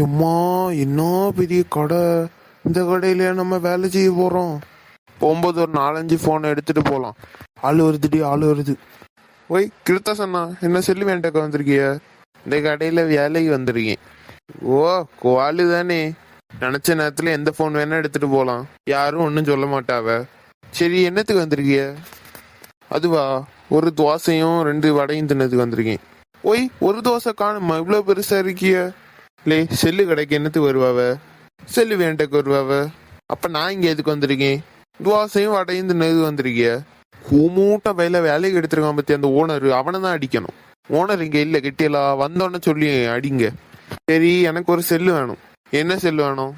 எம்மா, என்ன பெரிய கடை! இந்த கடையில நம்ம வேலை செய்ய போறோம். போகும்போது ஒரு 4-5 ஃபோனை எடுத்துட்டு போகலாம். ஆள் வருதுடி, ஆள் வருது. ஓய் கிருத்தசண்ணா, என்ன செல்லு வேண்டக்க வந்திருக்கிய? இந்த கடையில வேலைக்கு வந்திருக்கேன். ஓ, குவாலு தானே. நினைச்ச நேரத்துல எந்த ஃபோன் வேணா எடுத்துட்டு போகலாம், யாரும் ஒன்றும் சொல்ல மாட்டாவ. சரி, என்னத்துக்கு வந்திருக்கிய? அதுவா, ஒரு தோசையும் 2 வடையும் தின்னதுக்கு வந்திருக்கேன். ஓய், ஒரு தோசை காணுமா? இவ்வளோ பெருசா இருக்கிய? லே, செல்லு கடைக்கு என்னத்துக்கு வருவாவ? செல்லு வேண்டக்கு வருவாவ. அப்ப நான் இங்க எதுக்கு வந்திருக்கேன்? தோசையும் வடையும் தின்னதுக்கு வந்திருக்கிய? மூட்டை வயல வேலைக்கு எடுத்திருக்கான் பத்தி அந்த ஓனர், அவனை தான் அடிக்கணும். ஓனர் இங்க இல்ல, கிட்டியலா வந்தோன்னு சொல்லி அடிங்க. சரி, எனக்கு ஒரு செல்லு வேணும். என்ன செல்லு வேணும்?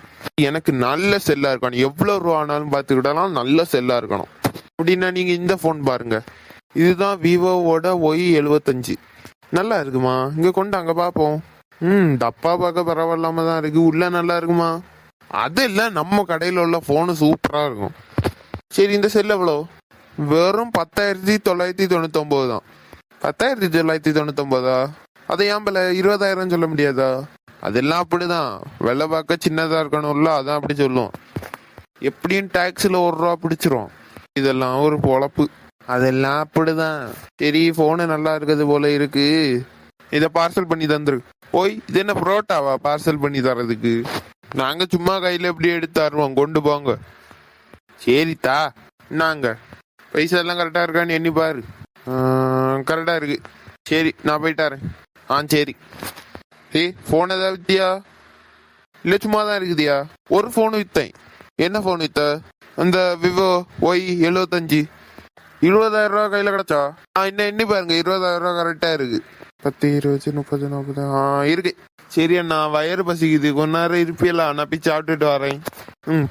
எனக்கு நல்ல செல்லா இருக்கணும். எவ்வளவு ரூபா ஆனாலும் பார்த்துக்கிட்டாலும் நல்ல செல்லா இருக்கணும். அப்படின்னா நீங்க இந்த போன் பாருங்க. இதுதான் விவோவோட Y75. நல்லா இருக்குமா? இங்க கொண்டு அங்க பாப்போம். டப்பா பார்க்க பரவாயில்லாம தான் இருக்கு. உள்ள நல்லா இருக்குமா? அது இல்ல, நம்ம கடையில உள்ள போனு சூப்பரா இருக்கும். சரி, இந்த செல் எவ்வளோ? வெறும் 10,999 தான். 10,999? அதை ஏன் பல 20,000 சொல்ல முடியாதா? அதெல்லாம் அப்படிதான், வெள்ளை பார்க்க சின்னதா இருக்கணும்ல, அதான் அப்படி சொல்லுவோம். எப்படியும் டாக்ஸில் 1 ரூபா பிடிச்சிரும். இதெல்லாம் ஒரு பொழப்பு. அதெல்லாம் அப்படிதான். சரி, போனு நல்லா இருக்குது போல இருக்கு. இதை பார்சல் பண்ணி தந்துரு. ஓய், இது என்ன புரோட்டாவா பார்சல் பண்ணி தரதுக்கு? நாங்க சும்மா கையில எப்படி எடுத்து தருவோம், கொண்டு போங்க. சரித்தா, நாங்க பைசா எல்லாம் கரெக்டா இருக்கான்னு எண்ணி பாரு. கரெக்டா இருக்கு. சரி, நான் போயிட்டாரேன். சரி. ஏய், போன் ஏதாவது வித்தியா? இல்ல சும்மா தான் இருக்குதியா? ஒரு போனு வித்தேன். என்ன போன் வித்த? அந்த விவோ Y75. 20,000 ரூபா கையில கிடைச்சா? இன்னும் எண்ணி பாருங்க, 20,000 ரூபா கரெக்டா இருக்கு. 10, 20, 30, 40 இருக்கு. சரி அண்ணா, வயிறு பசிக்குது, கொஞ்ச நேரம் இருப்பியலா? நான் போய் சாப்பிட்டுட்டு வரேன்.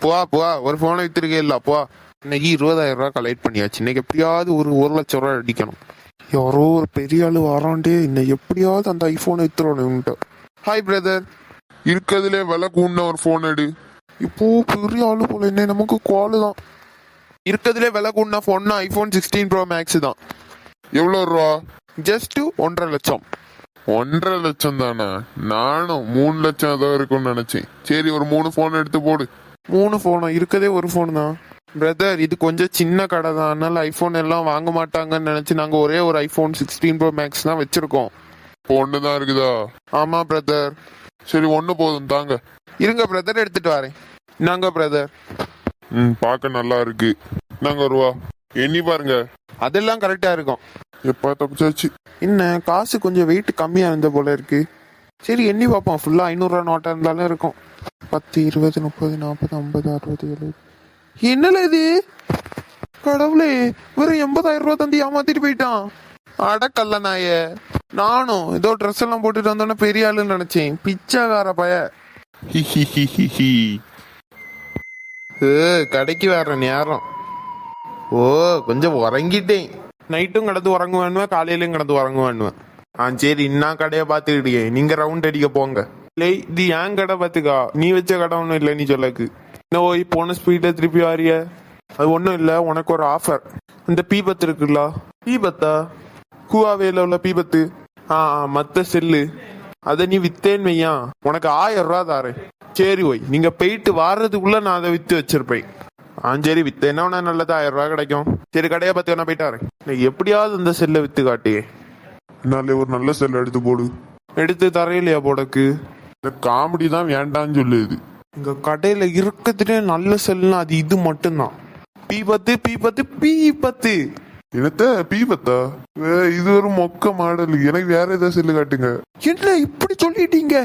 போவா, ஒரு போனை வித்துருக்கே இல்ல, போ. இன்னைக்கு 20,000 ரூபா கலெக்ட் பண்ணியாச்சு. இன்னைக்கு எப்படியாவது ஒரு 1,00,000 ரூபா அடிக்கணும். யாரோ ஒரு பெரிய ஆளு வராண்டே, இன்னைக்கு எப்படியாவது அந்த ஐபோனை வித்துறோம். Hi brother. இருக்கிறதுலே விலை கூடின ஒரு போன் எடு. இப்போ பெரிய ஆளு போல, என்ன நமக்கு காலு தான். இருக்கிறதுலே விலை கூடின போன்னா iPhone 16 Pro Max தான். எவ்வளோ ரூபா? ஜஸ்ட் 1,50,000. 1,50,000 தானே? நானும் 3 லட்சம் ஏதோ இருக்கும்னு நினைச்சேன். சரி, ஒரு 3 போன் எடுத்து போடு. 3 போனா? இருக்கதே ஒரு போன் தான் பிரதர். இது கொஞ்சம் சின்ன கடை தான், அதனால ஐபோன் எல்லாம் வாங்க மாட்டாங்கன்னு நினைச்சு நாங்க ஒரே ஒரு iPhone 16 Pro Max தான் வச்சிருக்கோம். ஒன்று தான் இருக்குதா? ஆமா பிரதர். சரி, ஒன்று போதும் தாங்க. இருங்க பிரதர், எடுத்துட்டு வரேன். நாங்க பிரதர். பார்க்க நல்லா இருக்கு. நாங்க ரூபா எண்ணி பாருங்க. அதெல்லாம் கரெக்டா இருக்கும். எப்பா தப்பிச்சாச்சு. என்ன, காசு கொஞ்சம் வெயிட் கம்மியா இருந்த போல இருக்கு. சரி, எண்ணி பார்ப்போம். ஃபுல்லா 500 ரூபா நோட்டா இருந்தாலும் இருக்கும். 10, 20, 30, 40, 50, 60, 70. என்னல இது? கடவுளே, வெறும் 80,000 ரூபா தந்தி ஏமாத்திட்டு போயிட்டான். அடக்கல்ல நாய. நானும் ஏதோ ட்ரெஸ் எல்லாம் போட்டுட்டு வந்தோன்னே பெரிய ஆளுன்னு நினைச்சேன். பிச்சைக்கார பய. கடைக்கு வர்ற நேரம். ஓ, கொஞ்சம் உறங்கிட்டேன். நைட்டும் கிடந்து உறங்குவேன்னுவேன், காலையிலும் கிடந்து உறங்குவேன்னுவேன். சரி, இன்னும் கடையை பார்த்துக்கிட்டே நீங்க ரவுண்ட் அடிக்க போங்க. இல்லை, இது ஏன் கடை பார்த்துக்கா, நீ வச்ச கடை ஒன்றும் இல்லை. நீ சொல்லக்கு என்ன ஓய், போன ஸ்பீட்டை திருப்பி வாரிய? அது ஒன்றும் இல்லை, உனக்கு ஒரு ஆஃபர். இந்த பீபத்து இருக்குல்ல, பீபத்தா? கூவாவேல உள்ள பீபத்து. மற்ற செல்லு அதை நீ வித்தேன்னு வையா, உனக்கு 1,000 ரூபா தாரேன். சரி ஓய், நீங்க போயிட்டு வர்றதுக்குள்ள நான் அதை வித்து வச்சிருப்பேன். சரி, வித்தேன்னா உனக்கு நல்லது 1,000 ரூபா கிடைக்கும். சரி, கடையை பார்த்து நான் போயிட்டாரேன். எப்படியாவது இந்த செல்லை வித்து காட்டியே. என்னாலே ஒரு நல்ல செல் எடுத்து போடு. எடுத்து தரையிலையா போடக்கு? இந்த காமெடி தான் வேண்டான்னு சொல்லுது. இங்க கடையில இருக்கிறதுலே நல்ல செல்லுனா அது இது மட்டும்தான். பீபத்து. என்னத்த பீபத்தா? இது ஒரு மொக்க மாடல். எனக்கு வேற ஏதாவது செல்லு காட்டுங்க. என்ன இப்படி சொல்லிட்டீங்க?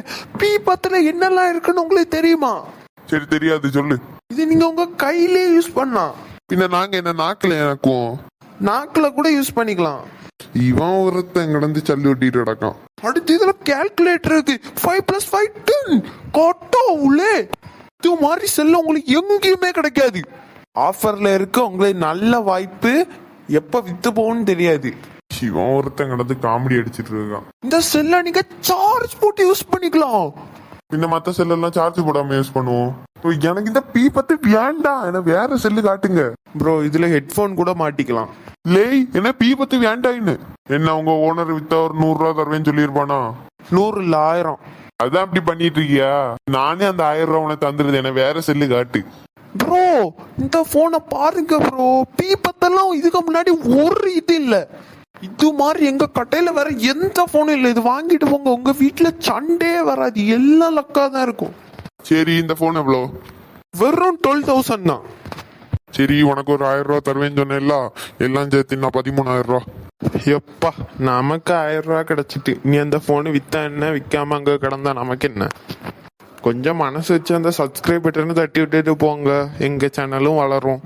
பீபத்துல என்னெல்லாம் இருக்குன்னு உங்களுக்கு தெரியுமா? சரி, தெரியாது, சொல்லு. இது நீங்க உங்க கையிலே யூஸ் பண்ணலாம். பின்ன நாங்க என்ன நாக்குல எனக்கும்? நாக்குல கூட யூஸ் பண்ணிக்கலாம். இவன் ஒருத்தன் கிடந்து சல்லி ஒட்டிட்டு கிடக்கான். அடுத்து இதுல கால்குலேட்டர் இருக்கு. 5+5 10. கொட்டோவுலே இது மாதிரி செல்ல உங்களுக்கு எங்கேயுமே கிடைக்காது. ஆஃபர்ல இருக்கு, உங்களுக்கு நல்ல வாய்ப்பு. எப்ப வித்து போகும்னு தெரியாது. இவன் ஒருத்தன் கிடந்து காமெடி அடிச்சிட்டு இருக்கான். இந்த செல்ல நீங்க சார்ஜ் போட்டு யூஸ் பண்ணிக்கலாம். இந்த மத்த செல்லெல்லாம் சார்ஜ் போடாம யூஸ் பண்ணுவோம். எனக்கு இந்த பீபத்து வேண்டாம், எனக்கு வேற செல்லு காட்டுங்க. ப்ரோ, இதுல ஹெட்போன் கூட மாட்டிக்கலாம். லேய், என்ன பீபத்து வேண்டாயின்னு? என்ன உங்க ஓனர் வித்தா ஒரு 100 ரூபா தருவேன்னு சொல்லியிருப்பானா? 100 இல்ல 1000. அதான் அப்படி பண்ணிட்டு இருக்கியா? நானே அந்த 1000 ரூபா உனக்கு தந்துருது, எனக்கு வேற செல்லு காட்டு. ப்ரோ இந்த போனை பாருங்க ப்ரோ, பத்தெல்லாம் இதுக்கு முன்னாடி ஒரு இது இல்ல. இது மாதிரி எங்க கடையில வேற எந்த போனும் இல்ல. இது வாங்கிட்டு போங்க, உங்க வீட்டுல சண்டே வராது, எல்லாம் லக்கா தான் இருக்கும். சரி இந்த போன் எவ்வளோ? வெறும் 12,000 தான். சரி உனக்கு ஒரு 1000 ரூபா தருவேன்னு சொன்னேன்ல, எல்லாம் சேர்த்து நான் 13,000 ரூபா. எப்பா நமக்கு 1000 ரூபா கிடைச்சிட்டு, நீ அந்த போனு வித்தா என்ன, விற்காம அங்க கிடந்தா நமக்கு என்ன. கொஞ்சம் மனசு வச்சு அந்த சப்ஸ்கிரைப் பட்டனை தட்டி விட்டுட்டு போங்க, எங்க சேனலும் வளரும்.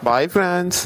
Bye friends.